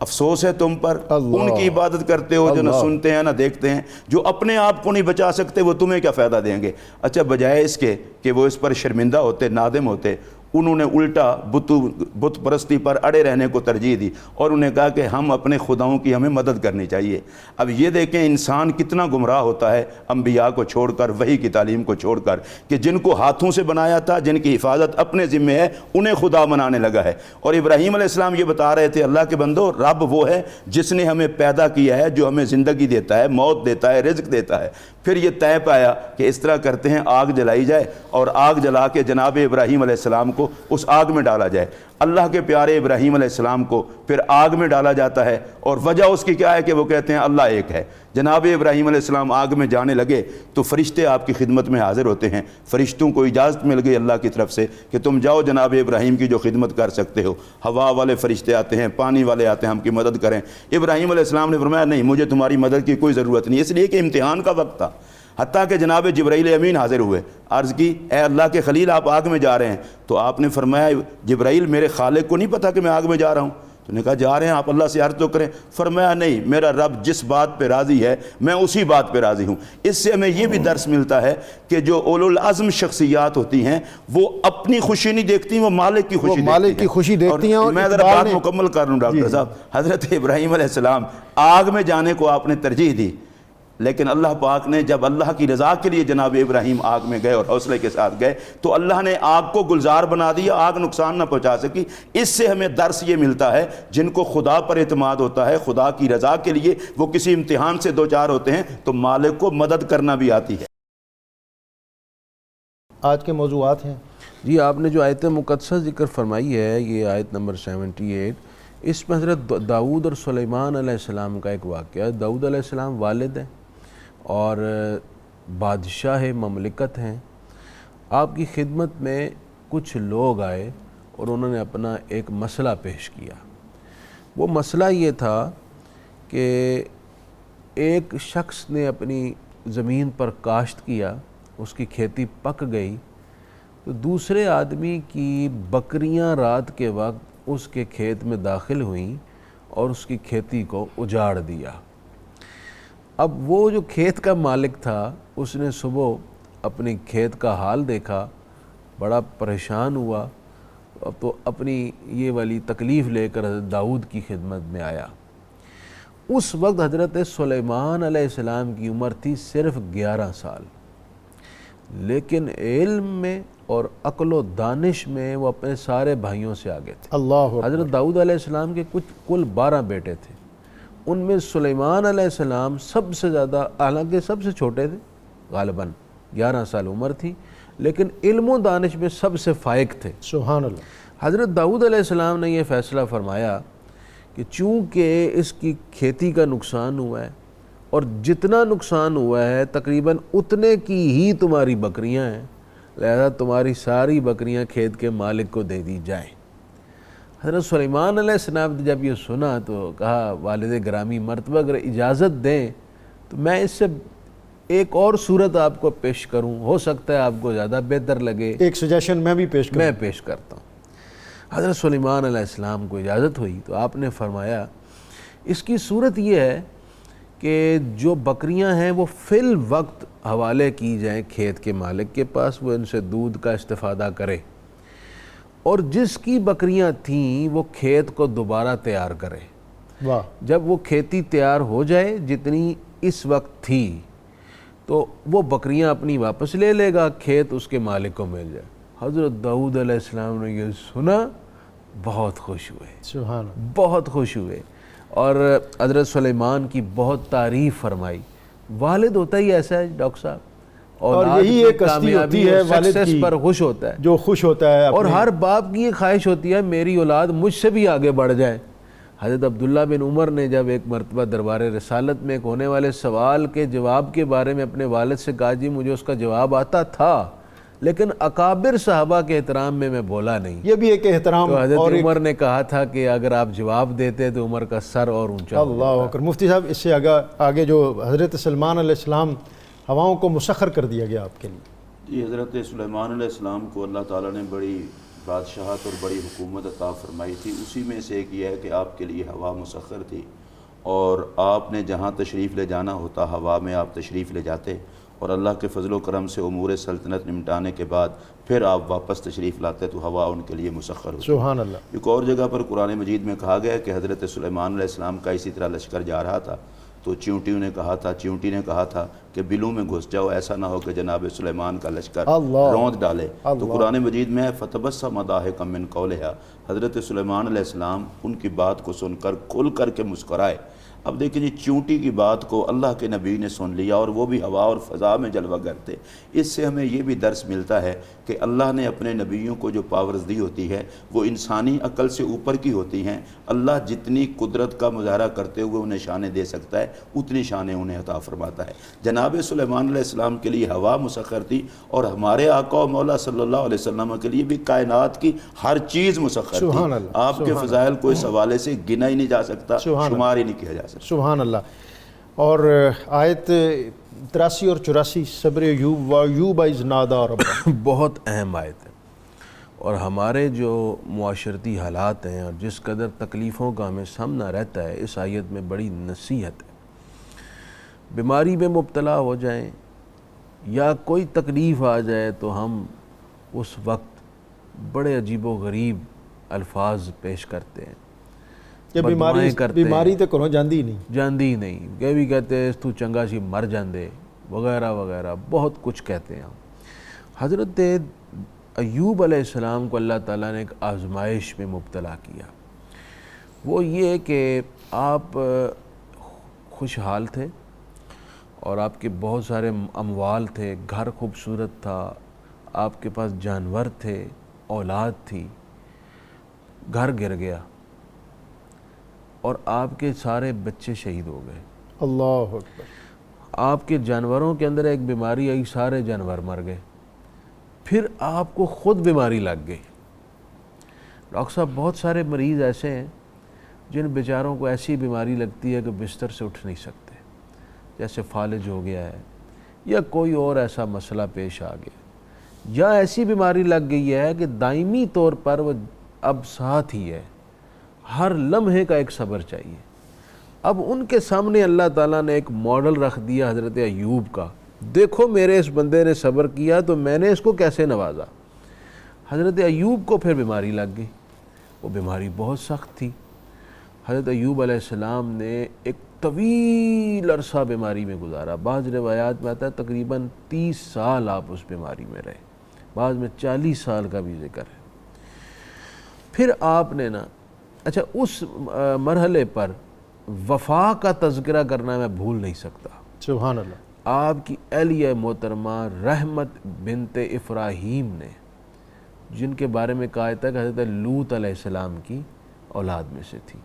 افسوس ہے تم پر، ان کی عبادت کرتے ہو جو نہ سنتے ہیں نہ دیکھتے ہیں، جو اپنے آپ کو نہیں بچا سکتے وہ تمہیں کیا فائدہ دیں گے۔ اچھا بجائے اس کے کہ وہ اس پر شرمندہ ہوتے نادم ہوتے، انہوں نے الٹا بت پرستی پر اڑے رہنے کو ترجیح دی اور انہیں کہا کہ ہم اپنے خداؤں کی ہمیں مدد کرنی چاہیے۔ اب یہ دیکھیں انسان کتنا گمراہ ہوتا ہے انبیاء کو چھوڑ کر، وحی کی تعلیم کو چھوڑ کر، کہ جن کو ہاتھوں سے بنایا تھا، جن کی حفاظت اپنے ذمہ ہے، انہیں خدا بنانے لگا ہے۔ اور ابراہیم علیہ السلام یہ بتا رہے تھے اللہ کے بندو، رب وہ ہے جس نے ہمیں پیدا کیا ہے، جو ہمیں زندگی دیتا ہے، موت دیتا ہے، رزق دیتا ہے۔ پھر یہ طے پایا کہ اس طرح کرتے ہیں آگ جلائی جائے اور آگ جلا کے جناب ابراہیم علیہ السلام کو اس آگ میں ڈالا جائے۔ اللہ کے پیارے ابراہیم علیہ السلام کو پھر آگ میں ڈالا جاتا ہے، اور وجہ اس کی کیا ہے کہ وہ کہتے ہیں اللہ ایک ہے۔ جناب ابراہیم علیہ السلام آگ میں جانے لگے تو فرشتے آپ کی خدمت میں حاضر ہوتے ہیں، فرشتوں کو اجازت مل گئی اللہ کی طرف سے کہ تم جاؤ جناب ابراہیم کی جو خدمت کر سکتے ہو۔ ہوا والے فرشتے آتے ہیں، پانی والے آتے ہیں ہم کی مدد کریں۔ ابراہیم علیہ السلام نے فرمایا نہیں، مجھے تمہاری مدد کی کوئی ضرورت نہیں، اس لیے کہ امتحان کا وقت تھا۔ حتیٰ کہ جناب جبرائیل امین حاضر ہوئے، عرض کی اے اللہ کے خلیل آپ آگ میں جا رہے ہیں، تو آپ نے فرمایا جبرائیل میرے خالق کو نہیں پتہ کہ میں آگ میں جا رہا ہوں؟ تو نے کہا جا رہے ہیں آپ اللہ سے عرض تو کریں۔ فرمایا نہیں، میرا رب جس بات پہ راضی ہے میں اسی بات پہ راضی ہوں۔ اس سے ہمیں یہ بھی درس ملتا ہے کہ جو اولو العزم شخصیات ہوتی ہیں وہ اپنی خوشی نہیں دیکھتی، وہ مالک کی خوشی دیکھتی ہیں۔ اور میں ذرا بات مکمل کر لوں ڈاکٹر صاحب، حضرت ابراہیم علیہ السلام آگ میں جانے کو آپ نے ترجیح دی، لیکن اللہ پاک نے جب اللہ کی رضا کے لیے جناب ابراہیم آگ میں گئے اور حوصلے کے ساتھ گئے تو اللہ نے آگ کو گلزار بنا دیا، آگ نقصان نہ پہنچا سکی۔ اس سے ہمیں درس یہ ملتا ہے جن کو خدا پر اعتماد ہوتا ہے، خدا کی رضا کے لیے وہ کسی امتحان سے دوچار ہوتے ہیں تو مالک کو مدد کرنا بھی آتی ہے۔ آج کے موضوعات ہیں جی، آپ نے جو آیت مقدسہ ذکر فرمائی ہے، یہ آیت نمبر 78، اس میں حضرت داؤد اور سلیمان علیہ السلام کا ایک واقعہ ہے۔ داؤد علیہ السلام والد ہیں اور بادشاہ مملکت ہیں۔ آپ کی خدمت میں کچھ لوگ آئے اور انہوں نے اپنا ایک مسئلہ پیش کیا۔ وہ مسئلہ یہ تھا کہ ایک شخص نے اپنی زمین پر کاشت کیا، اس کی کھیتی پک گئی، تو دوسرے آدمی کی بکریاں رات کے وقت اس کے کھیت میں داخل ہوئیں اور اس کی کھیتی کو اجاڑ دیا۔ اب وہ جو کھیت کا مالک تھا اس نے صبح اپنی کھیت کا حال دیکھا، بڑا پریشان ہوا، تو اپنی یہ والی تکلیف لے کر حضرت داؤد کی خدمت میں آیا۔ اس وقت حضرت سلیمان علیہ السلام کی عمر تھی صرف 11 سال، لیکن علم میں اور عقل و دانش میں وہ اپنے سارے بھائیوں سے آگے تھے۔ اللہ حضرت داؤد علیہ السلام کے کل 12 بیٹے تھے، ان میں سلیمان علیہ السلام سب سے زیادہ، حالانکہ سب سے چھوٹے تھے، غالباً 11 سال عمر تھی، لیکن علم و دانش میں سب سے فائق تھے۔ سبحان اللہ۔ حضرت داؤد علیہ السلام نے یہ فیصلہ فرمایا کہ چونکہ اس کی کھیتی کا نقصان ہوا ہے اور جتنا نقصان ہوا ہے تقریباً اتنے کی ہی تمہاری بکریاں ہیں، لہذا تمہاری ساری بکریاں کھیت کے مالک کو دے دی جائیں۔ حضرت سلیمان علیہ السلام نے جب یہ سنا تو کہا والد گرامی مرتبہ اگر اجازت دیں تو میں اس سے ایک اور صورت آپ کو پیش کروں، ہو سکتا ہے آپ کو زیادہ بہتر لگے۔ ایک سجیشن میں بھی پیش کروں۔ میں پیش کرتا ہوں۔ حضرت سلیمان علیہ السلام کو اجازت ہوئی تو آپ نے فرمایا اس کی صورت یہ ہے کہ جو بکریاں ہیں وہ فی الوقت حوالے کی جائیں کھیت کے مالک کے پاس، وہ ان سے دودھ کا استفادہ کرے، اور جس کی بکریاں تھیں وہ کھیت کو دوبارہ تیار کرے۔ واہ۔ جب وہ کھیتی تیار ہو جائے جتنی اس وقت تھی تو وہ بکریاں اپنی واپس لے لے گا، کھیت اس کے مالک کو مل جائے۔ حضرت داؤد علیہ السلام نے یہ سنا، بہت خوش ہوئے، سبحان اللہ، بہت خوش ہوئے، اور حضرت سلیمان کی بہت تعریف فرمائی۔ والد ہوتا ہی ایسا ہے ڈاکٹر صاحب، اور یہی ایک ہستی ہوتی ہے والد کی پر خوش ہوتا ہے، جو خوش ہوتا ہے اور ہر باپ کی یہ خواہش ہوتی ہے میری اولاد مجھ سے بھی آگے بڑھ جائے۔ حضرت عبداللہ بن عمر نے جب ایک مرتبہ دربار رسالت میں ایک ہونے والے سوال کے جواب کے بارے میں اپنے والد سے کہا جی مجھے اس کا جواب آتا تھا لیکن اکابر صحابہ کے احترام میں میں بولا نہیں. یہ بھی ایک احترام. تو حضرت عمر نے کہا تھا کہ اگر آپ جواب دیتے تو عمر کا سر اور اونچا. اللہ اکبر. مفتی صاحب اس سے آگے جو حضرت سلمان علیہ السلام ہواؤں کو مسخر کر دیا گیا آپ کے لیے. جی حضرت سلیمان علیہ السلام کو اللہ تعالیٰ نے بڑی بادشاہت اور بڑی حکومت عطا فرمائی تھی. اسی میں سے ایک یہ ہے کہ آپ کے لیے ہوا مسخر تھی اور آپ نے جہاں تشریف لے جانا ہوتا ہوا میں آپ تشریف لے جاتے اور اللہ کے فضل و کرم سے امور سلطنت نمٹانے کے بعد پھر آپ واپس تشریف لاتے تو ہوا ان کے لیے مسخر ہوتی. سبحان اللہ. ایک اور جگہ پر قرآن مجید میں کہا گیا کہ حضرت سلیمان علیہ السلام کا اسی طرح لشکر جا رہا تھا تو چیونٹی نے کہا تھا کہ بلوں میں گھس جاؤ ایسا نہ ہو کہ جناب سلیمان کا لشکر روند ڈالے. تو قرآن مجید میں فتبسم ضاحکا من قولہا حضرت سلیمان علیہ السلام ان کی بات کو سن کر کھل کر کے مسکرائے. اب دیکھیں جی چونٹی کی بات کو اللہ کے نبی نے سن لیا اور وہ بھی ہوا اور فضا میں جلوہ گر تھے. اس سے ہمیں یہ بھی درس ملتا ہے کہ اللہ نے اپنے نبیوں کو جو پاورز دی ہوتی ہے وہ انسانی عقل سے اوپر کی ہوتی ہیں. اللہ جتنی قدرت کا مظاہرہ کرتے ہوئے انہیں شانیں دے سکتا ہے اتنی شانیں انہیں عطا فرماتا ہے. جناب سلیمان علیہ السلام کے لیے ہوا مسخر تھی اور ہمارے آقا و مولا صلی اللہ علیہ وسلم کے لیے بھی کائنات کی ہر چیز مسخر تھی. آپ کے فضائل کو اس حوالے سے گنا ہی نہیں جا سکتا, شمار ہی نہیں کیا جا سکتا. سبحان اللہ. اور آیت 83 اور 84 صبر ایوب و ایوب اذ نادی ربہ بہت اہم آیت ہے اور ہمارے جو معاشرتی حالات ہیں اور جس قدر تکلیفوں کا ہمیں سامنا رہتا ہے اس آیت میں بڑی نصیحت ہے. بیماری میں مبتلا ہو جائیں یا کوئی تکلیف آ جائے تو ہم اس وقت بڑے عجیب و غریب الفاظ پیش کرتے ہیں. کہ بیماری تو کرو جاندی نہیں کہ بھی کہتے ہیں تو چنگا سی مر جاندے وغیرہ وغیرہ بہت کچھ کہتے ہیں. حضرت ایوب علیہ السلام کو اللہ تعالیٰ نے ایک آزمائش میں مبتلا کیا. وہ یہ کہ آپ خوشحال تھے اور آپ کے بہت سارے اموال تھے, گھر خوبصورت تھا, آپ کے پاس جانور تھے, اولاد تھی. گھر گر گیا اور آپ کے سارے بچے شہید ہو گئے. اللہ اکبر. آپ کے جانوروں کے اندر ایک بیماری آئی, سارے جانور مر گئے. پھر آپ کو خود بیماری لگ گئی. ڈاکٹر صاحب بہت سارے مریض ایسے ہیں جن بیچاروں کو ایسی بیماری لگتی ہے کہ بستر سے اٹھ نہیں سکتے, جیسے فالج ہو گیا ہے یا کوئی اور ایسا مسئلہ پیش آ گیا, یا ایسی بیماری لگ گئی ہے کہ دائمی طور پر وہ اب ساتھ ہی ہے, ہر لمحے کا ایک صبر چاہیے. اب ان کے سامنے اللہ تعالیٰ نے ایک ماڈل رکھ دیا حضرت ایوب کا, دیکھو میرے اس بندے نے صبر کیا تو میں نے اس کو کیسے نوازا. حضرت ایوب کو پھر بیماری لگ گئی, وہ بیماری بہت سخت تھی. حضرت ایوب علیہ السلام نے ایک طویل عرصہ بیماری میں گزارا. بعض روایات میں آتا ہے تقریباً 30 سال آپ اس بیماری میں رہے, بعض میں 40 سال کا بھی ذکر ہے. پھر آپ نے اچھا اس مرحلے پر وفا کا تذکرہ کرنا میں بھول نہیں سکتا. سبحان اللہ. آپ کی اہلیہ محترمہ رحمت بنت افراہیم نے, جن کے بارے میں کہا تھا کہ حضرت لوط علیہ السلام کی اولاد میں سے تھی,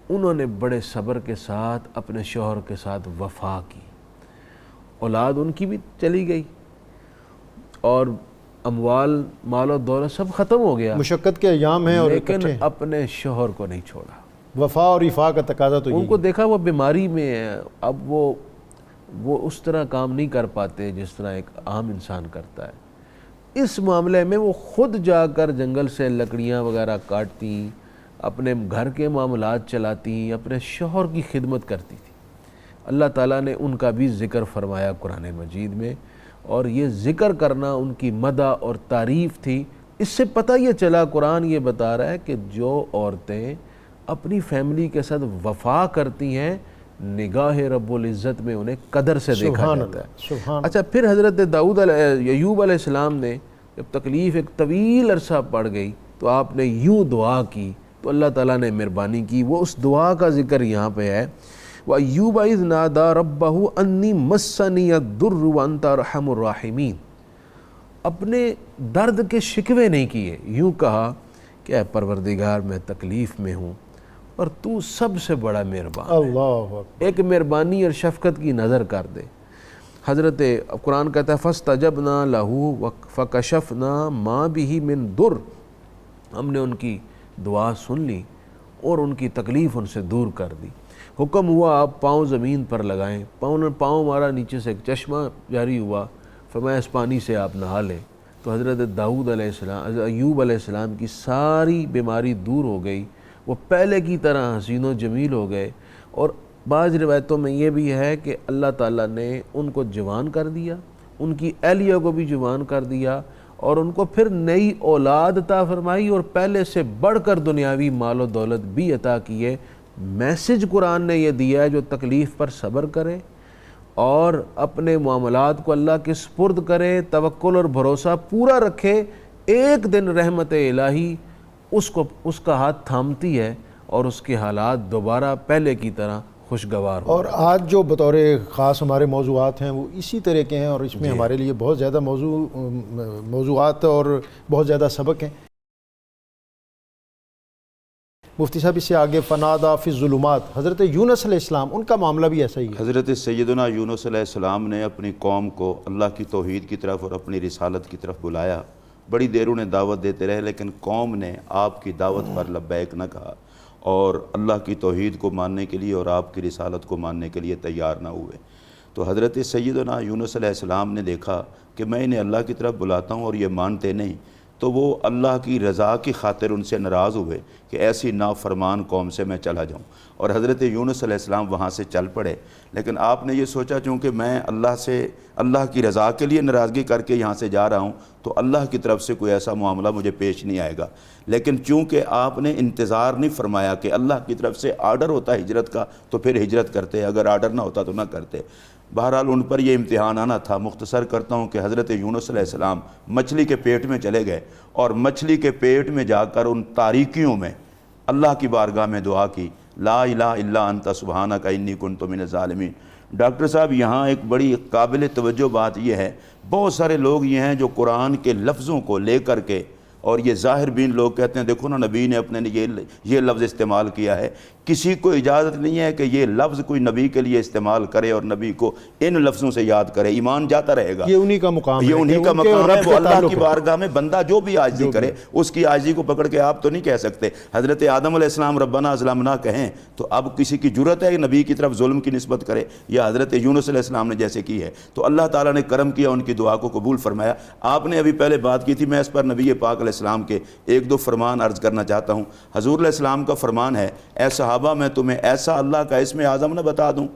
انہوں نے بڑے صبر کے ساتھ اپنے شوہر کے ساتھ وفا کی. اولاد ان کی بھی چلی گئی اور اموال مال و دولت سب ختم ہو گیا, مشقت کے ایام ہیں, اور لیکن اپنے شوہر کو نہیں چھوڑا. وفا اور ایفا کا تقاضا تو ان کو دیکھا وہ بیماری میں ہے, اب وہ اس طرح کام نہیں کر پاتے جس طرح ایک عام انسان کرتا ہے. اس معاملے میں وہ خود جا کر جنگل سے لکڑیاں وغیرہ کاٹتی, اپنے گھر کے معاملات چلاتی, اپنے شوہر کی خدمت کرتی تھی. اللہ تعالیٰ نے ان کا بھی ذکر فرمایا قرآن مجید میں, اور یہ ذکر کرنا ان کی مدح اور تعریف تھی. اس سے پتہ یہ چلا, قرآن یہ بتا رہا ہے کہ جو عورتیں اپنی فیملی کے ساتھ وفا کرتی ہیں نگاہ رب العزت میں انہیں قدر سے دیکھا جاتا ہے. اچھا پھر حضرت ایوب علیہ السلام نے جب تکلیف ایک طویل عرصہ پڑ گئی تو آپ نے یوں دعا کی تو اللہ تعالیٰ نے مہربانی کی. وہ اس دعا کا ذکر یہاں پہ ہے, وَأَيُّوبَ إِذْ نَادَىٰ رَبَّهُ أَنِّي مَسَّنِيَ الضُّرُّ وَأَنْتَ أَرْحَمُ الرَّاحِمِينَ. اپنے درد کے شکوے نہیں کیے, یوں کہا کہ اے پروردگار میں تکلیف میں ہوں اور تو سب سے بڑا مہربان ہے۔ اللہ اکبر۔ ایک مہربانی اور شفقت کی نظر کر دے۔ حضرت قرآن کہتا ہے فاستجبنا لہ فکشفنا ما بہ من ضر، ہم نے ان کی دعا سن لی اور ان کی تکلیف ان سے دور کر دی۔ حکم ہوا آپ پاؤں زمین پر لگائیں، پاؤں ہمارا نیچے سے ایک چشمہ جاری ہوا، فرمایا اس پانی سے آپ نہا لیں۔ تو حضرت داؤد علیہ السلام، حضرت ایوب علیہ السلام کی ساری بیماری دور ہو گئی، وہ پہلے کی طرح حسین و جمیل ہو گئے۔ اور بعض روایتوں میں یہ بھی ہے کہ اللہ تعالیٰ نے ان کو جوان کر دیا، ان کی اہلیہ کو بھی جوان کر دیا، اور ان کو پھر نئی اولاد عطا فرمائی، اور پہلے سے بڑھ کر دنیاوی مال و دولت بھی عطا کیے۔ میسج قرآن نے یہ دیا ہے جو تکلیف پر صبر کرے اور اپنے معاملات کو اللہ کے سپرد کرے، توکل اور بھروسہ پورا رکھے، ایک دن رحمت الہی اس کا ہاتھ تھامتی ہے اور اس کے حالات دوبارہ پہلے کی طرح خوشگوار ہو۔ اور آج جو بطور خاص ہمارے موضوعات ہیں وہ اسی طرح کے ہیں، اور اس میں ہمارے لیے بہت زیادہ موضوعات اور بہت زیادہ سبق ہیں۔ مفتی صاحب اس سے آگے فنادا فی الظلمات، حضرت یونس علیہ السلام، ان کا معاملہ بھی ایسا ہی ہے۔ حضرت سیدنا یونس علیہ السلام نے اپنی قوم کو اللہ کی توحید کی طرف اور اپنی رسالت کی طرف بلایا، بڑی دیر انہیں دعوت دیتے رہے، لیکن قوم نے آپ کی دعوت پر لبیک نہ کہا اور اللہ کی توحید کو ماننے کے لیے اور آپ کی رسالت کو ماننے کے لیے تیار نہ ہوئے۔ تو حضرت سیدنا یونس علیہ السلام نے دیکھا کہ میں انہیں اللہ کی طرف بلاتا ہوں اور یہ مانتے نہیں، تو وہ اللہ کی رضا کی خاطر ان سے ناراض ہوئے کہ ایسی نافرمان قوم سے میں چلا جاؤں، اور حضرت یونس علیہ السلام وہاں سے چل پڑے۔ لیکن آپ نے یہ سوچا چونکہ میں اللہ کی رضا کے لیے ناراضگی کر کے یہاں سے جا رہا ہوں تو اللہ کی طرف سے کوئی ایسا معاملہ مجھے پیش نہیں آئے گا، لیکن چونکہ آپ نے انتظار نہیں فرمایا کہ اللہ کی طرف سے آرڈر ہوتا ہے ہجرت کا تو پھر ہجرت کرتے، اگر آرڈر نہ ہوتا تو نہ کرتے۔ بہرحال ان پر یہ امتحان آنا تھا۔ مختصر کرتا ہوں کہ حضرت یونس علیہ السلام مچھلی کے پیٹ میں چلے گئے اور مچھلی کے پیٹ میں جا کر ان تاریکیوں میں اللہ کی بارگاہ میں دعا کی، لا الہ الا انت سبحانک انی کنت من الظالمین۔ ڈاکٹر صاحب یہاں ایک بڑی قابل توجہ بات یہ ہے، بہت سارے لوگ یہ ہیں جو قرآن کے لفظوں کو لے کر کے، اور یہ ظاہر بین لوگ کہتے ہیں دیکھو نا نبی نے اپنے یہ لفظ استعمال کیا ہے، کسی کو اجازت نہیں ہے کہ یہ لفظ کوئی نبی کے لیے استعمال کرے اور نبی کو ان لفظوں سے یاد کرے، ایمان جاتا رہے گا۔ یہ انہی کا مقام ہے، یہ انہی کا مقام ہے۔ وہ اللہ کی بارگاہ میں بندہ جو بھی عاجزی کرے اس کی عاجزی کو پکڑ کے آپ تو نہیں کہہ سکتے حضرت آدم علیہ السلام ربنا ظلمنا کہیں تو اب کسی کی جرت ہے کہ نبی کی طرف ظلم کی نسبت کرے، یا حضرت یونس علیہ السلام نے جیسے کی ہے تو اللہ تعالیٰ نے کرم کیا، ان کی دعا کو قبول فرمایا۔ آپ نے ابھی پہلے بات کی تھی، میں اس پر نبی پاک علیہ السلام کے ایک دو فرمان عرض کرنا چاہتا ہوں۔ حضور علیہ السلام کا فرمان ہے، اے صحابہ میں تمہیں ایسا اللہ کا اسم اعظم نہ بتا دوں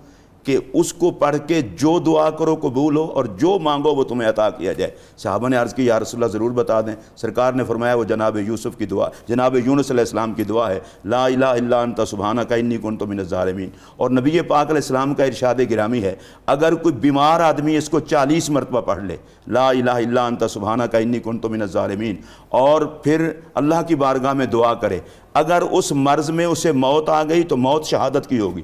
کہ اس کو پڑھ کے جو دعا کرو قبول ہو اور جو مانگو وہ تمہیں عطا کیا جائے۔ صحابہ نے عرض کی یا رسول اللہ ضرور بتا دیں۔ سرکار نے فرمایا وہ جناب یوسف کی دعا، جناب یونس علیہ السلام کی دعا ہے، لا الہ الا انت سبحانک انی کنت من الظالمین۔ اور نبی پاک علیہ السلام کا ارشاد گرامی ہے، اگر کوئی بیمار آدمی اس کو 40 مرتبہ پڑھ لے، لا الہ الا انت سبحانک انی کنت من الظالمین، اور پھر اللہ کی بارگاہ میں دعا کرے، اگر اس مرض میں اسے موت آ گئی تو موت شہادت کی ہوگی،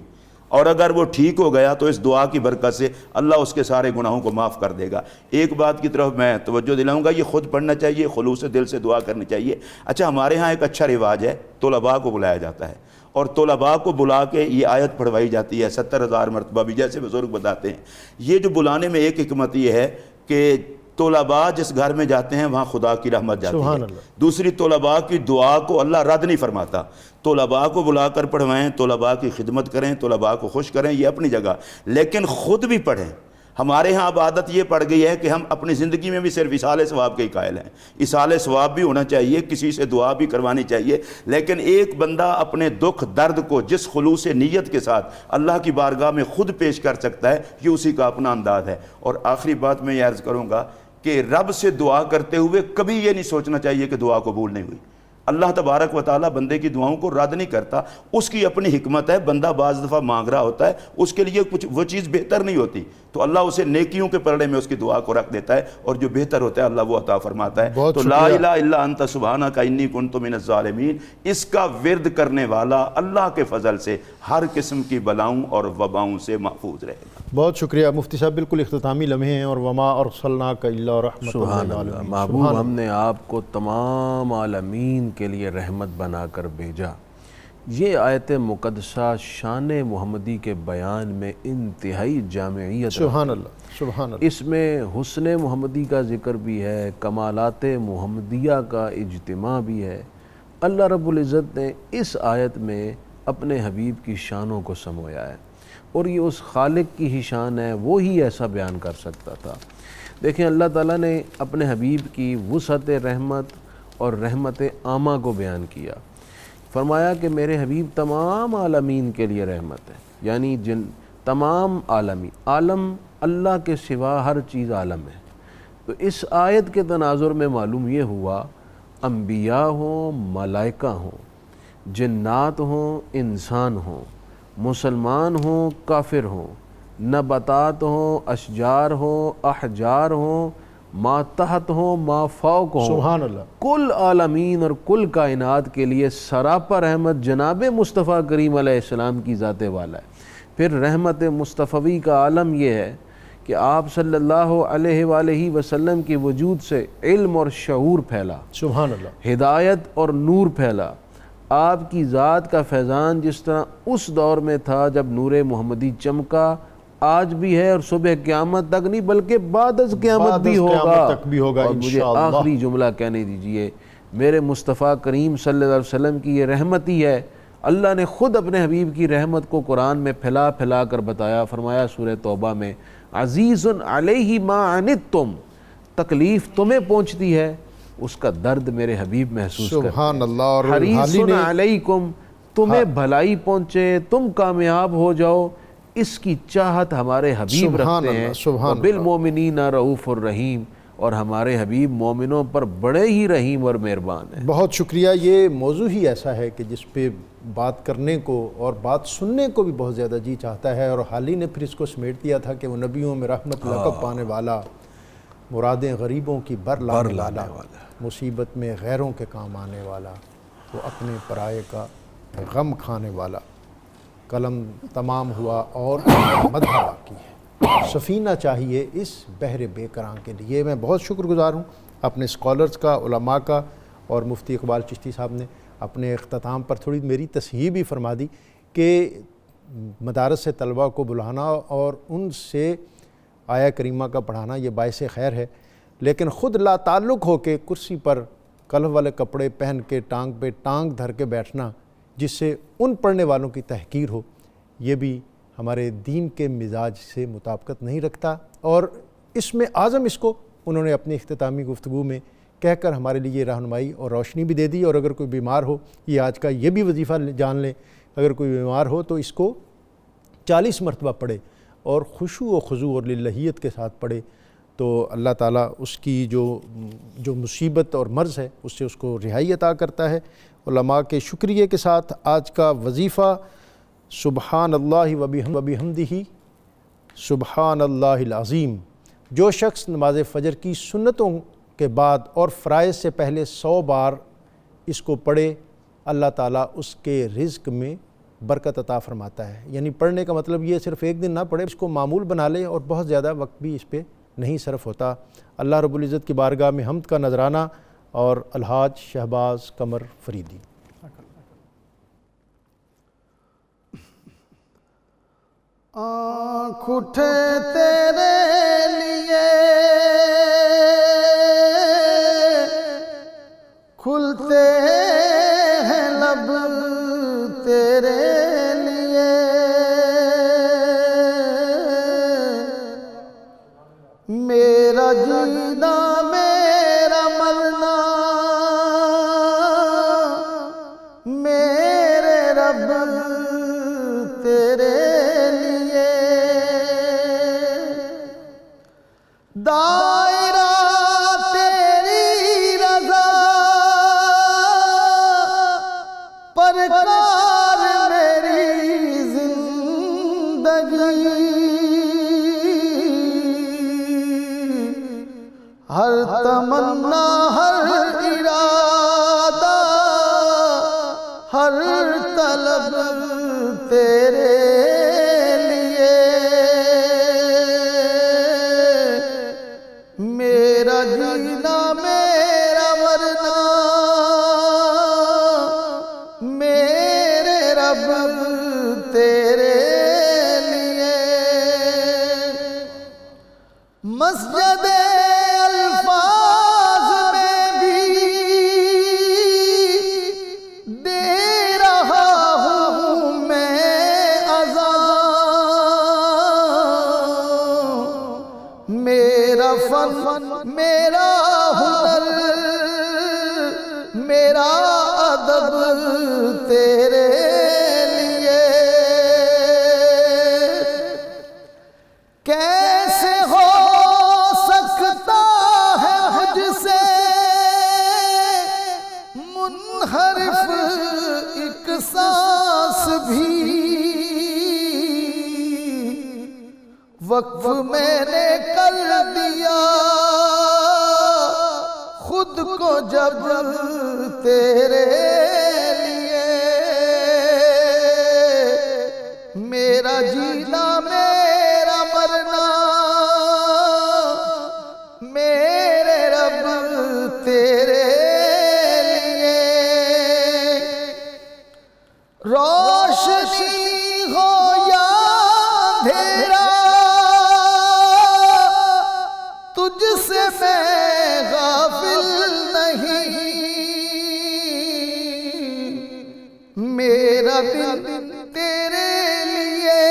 اور اگر وہ ٹھیک ہو گیا تو اس دعا کی برکت سے اللہ اس کے سارے گناہوں کو معاف کر دے گا۔ ایک بات کی طرف میں توجہ دلاؤں گا، یہ خود پڑھنا چاہیے، خلوص دل سے دعا کرنی چاہیے۔ اچھا ہمارے ہاں ایک اچھا رواج ہے، طلباء کو بلایا جاتا ہے اور طلباء کو بلا کے یہ آیت پڑھوائی جاتی ہے 70,000 مرتبہ بھی، جیسے بزرگ بتاتے ہیں۔ یہ جو بلانے میں ایک حکمت یہ ہے کہ طلباء جس گھر میں جاتے ہیں وہاں خدا کی رحمت جاتی ہے، دوسری طلباء کی دعا کو اللہ رد نہیں فرماتا۔ طلباء کو بلا کر پڑھوائیں، طلباء کی خدمت کریں، طلباء کو خوش کریں، یہ اپنی جگہ، لیکن خود بھی پڑھیں۔ ہمارے ہاں اب عادت یہ پڑ گئی ہے کہ ہم اپنی زندگی میں بھی صرف ایصال ثواب کے ہی قائل ہیں۔ ایصال ثواب بھی ہونا چاہیے، کسی سے دعا بھی کروانی چاہیے، لیکن ایک بندہ اپنے دکھ درد کو جس خلوص نیت کے ساتھ اللہ کی بارگاہ میں خود پیش کر سکتا ہے، یہ اسی کا اپنا انداز ہے۔ اور آخری بات میں یہ عرض کروں گا کہ رب سے دعا کرتے ہوئے کبھی یہ نہیں سوچنا چاہیے کہ دعا قبول نہیں ہوئی۔ اللہ تبارک و تعالیٰ بندے کی دعاؤں کو رد نہیں کرتا، اس کی اپنی حکمت ہے۔ بندہ بعض دفعہ مانگ رہا ہوتا ہے، اس کے لیے کچھ وہ چیز بہتر نہیں ہوتی تو اللہ اسے نیکیوں کے پلڑے میں اس کی دعا کو رکھ دیتا ہے، اور جو بہتر ہوتا ہے اللہ وہ عطا فرماتا ہے۔ تو لا الہ الا انت سبحانک انی کنت من الظالمین، اس کا ورد کرنے والا اللہ کے فضل سے ہر قسم کی بلاؤں اور وباؤں سے محفوظ رہے گا۔ بہت شکریہ مفتی صاحب، بالکل اختتامی لمحے ہیں، اور وما ارسلناک الا رحمۃ للعالمین۔ محبوب ہم نے آپ کو تمام عالمین کے لیے رحمت بنا کر بھیجا۔ یہ آیت مقدسہ شان محمدی کے بیان میں انتہائی جامعیت سبحان اللہ، سبحان اللہ۔ اس میں حسن محمدی کا ذکر بھی ہے، کمالات محمدیہ کا اجتماع بھی ہے۔ اللہ رب العزت نے اس آیت میں اپنے حبیب کی شانوں کو سمویا ہے، اور یہ اس خالق کی ہی شان ہے، وہی ایسا بیان کر سکتا تھا۔ دیکھیں اللہ تعالیٰ نے اپنے حبیب کی وسعت رحمت اور رحمت عامہ کو بیان کیا، فرمایا کہ میرے حبیب تمام عالمین کے لیے رحمت ہے، یعنی تمام عالم اللہ کے سوا ہر چیز عالم ہے۔ تو اس آیت کے تناظر میں معلوم یہ ہوا، انبیاء ہوں، ملائکہ ہوں، جنات ہوں، انسان ہوں، مسلمان ہوں، کافر ہوں، نباتات ہوں، اشجار ہوں، احجار ہوں، ما تحت ہوں، ما فوق ہوں، سبحان اللہ۔ کل عالمین اور کل کائنات کے لیے سراپا رحمت جناب مصطفیٰ کریم علیہ السلام کی ذات والا ہے۔ پھر رحمت مصطفی کا عالم یہ ہے کہ آپ صلی اللہ علیہ وآلہ وسلم کے وجود سے علم اور شعور پھیلا، سبحان اللہ۔ ہدایت اور نور پھیلا۔ آپ کی ذات کا فیضان جس طرح اس دور میں تھا جب نور محمدی چمکا، آج بھی ہے، اور صبح قیامت تک نہیں بلکہ بعد از قیامت بھی ہوگا۔ تک بھی ہوگا اور مجھے انشاءاللہ۔ آخری جملہ کہنے دیجئے، میرے مصطفیٰ کریم صلی اللہ علیہ وسلم کی یہ رحمت ہی ہے۔ اللہ نے خود اپنے حبیب کی رحمت کو قرآن میں پھیلا پھیلا کر بتایا، فرمایا سورہ توبہ میں، عزیز علیہ ما عنتم، تکلیف تمہیں پہنچتی ہے، اس کا درد میرے حبیب محسوس کرتے ہیں۔ سبحان اللہ۔ اور حریص حالی نے علیکم، تمہیں بھلائی پہنچے، تم کامیاب ہو جاؤ، اس کی چاہت ہمارے حبیب سبحان رکھتے ہیں۔ اللہ، سبحان اللہ۔ بالمومنین رؤوف الرحیم، اور ہمارے حبیب مومنوں پر بڑے ہی رحیم اور مہربان ہیں۔ بہت شکریہ۔ یہ موضوع ہی ایسا ہے کہ جس پہ بات کرنے کو اور بات سننے کو بھی بہت زیادہ جی چاہتا ہے، اور حالی نے پھر اس کو سمیٹ دیا تھا کہ وہ نبیوں میں رحمت لقب پانے والا، مرادیں غریبوں کی بر لانے والا، مصیبت میں غیروں کے کام آنے والا، وہ اپنے پرائے کا غم کھانے والا۔ قلم تمام ہوا اور مدح باقی ہے۔ سفینہ چاہیے اس بحر بے کراں کے لیے۔ میں بہت شکر گزار ہوں اپنے اسکالرز کا، علماء کا، اور مفتی اقبال چشتی صاحب نے اپنے اختتام پر تھوڑی میری تصحیح بھی فرما دی کہ مدارس سے طلباء کو بلانا اور ان سے آیہ کریمہ کا پڑھانا یہ باعث خیر ہے، لیکن خود لا تعلق ہو کے کرسی پر کلف والے کپڑے پہن کے ٹانگ پہ ٹانگ دھر کے بیٹھنا جس سے ان پڑھنے والوں کی تحقیر ہو، یہ بھی ہمارے دین کے مزاج سے مطابقت نہیں رکھتا۔ اور اس میں اعظم اس کو انہوں نے اپنی اختتامی گفتگو میں کہہ کر ہمارے لیے رہنمائی اور روشنی بھی دے دی۔ اور اگر کوئی بیمار ہو، یہ آج کا یہ بھی وظیفہ جان لیں، اگر کوئی بیمار ہو تو اس کو 40 مرتبہ پڑھے اور خشوع و خضوع اور للہیت کے ساتھ پڑھے، تو اللہ تعالیٰ اس کی جو مصیبت اور مرض ہے اس سے اس کو رہائی عطا کرتا ہے۔ علماء کے شکریہ کے ساتھ آج کا وظیفہ سبحان اللہ وبحمدہ سبحان اللہ العظیم۔ جو شخص نماز فجر کی سنتوں کے بعد اور فرائض سے پہلے 100 بار اس کو پڑھے، اللہ تعالیٰ اس کے رزق میں برکت عطا فرماتا ہے۔ یعنی پڑھنے کا مطلب یہ صرف ایک دن نہ پڑھے، اس کو معمول بنا لے، اور بہت زیادہ وقت بھی اس پہ نہیں صرف ہوتا۔ اللہ رب العزت کی بارگاہ میں حمد کا نذرانہ، اور الحاج شہباز قمر فریدی۔ آنکھ اٹھے تیرے لیے کھلتے ہیں لب تیرے لیے، میرا جینا میرا مرنا میرے رب تیرے لیے، دائرہ تیری رضا پر کار میری زندگی، ہر تمنا ہر ارادہ ہر طلب تیرے لیے، میرا جینا میرا مرنا میرے حرف ایک سانس بھی وقف میں نے کر دیا خود کو جب تیرے لیے. میرا جینا میرا مرنا میرے رب تیرے لیے. روشنی ہو یا اندھیرا تجھ سے میں غافل نہیں. میرا دل تیرے لیے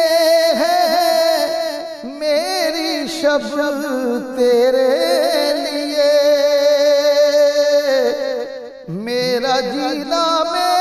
ہے میری شب تیرے لیے. میرا جینا میں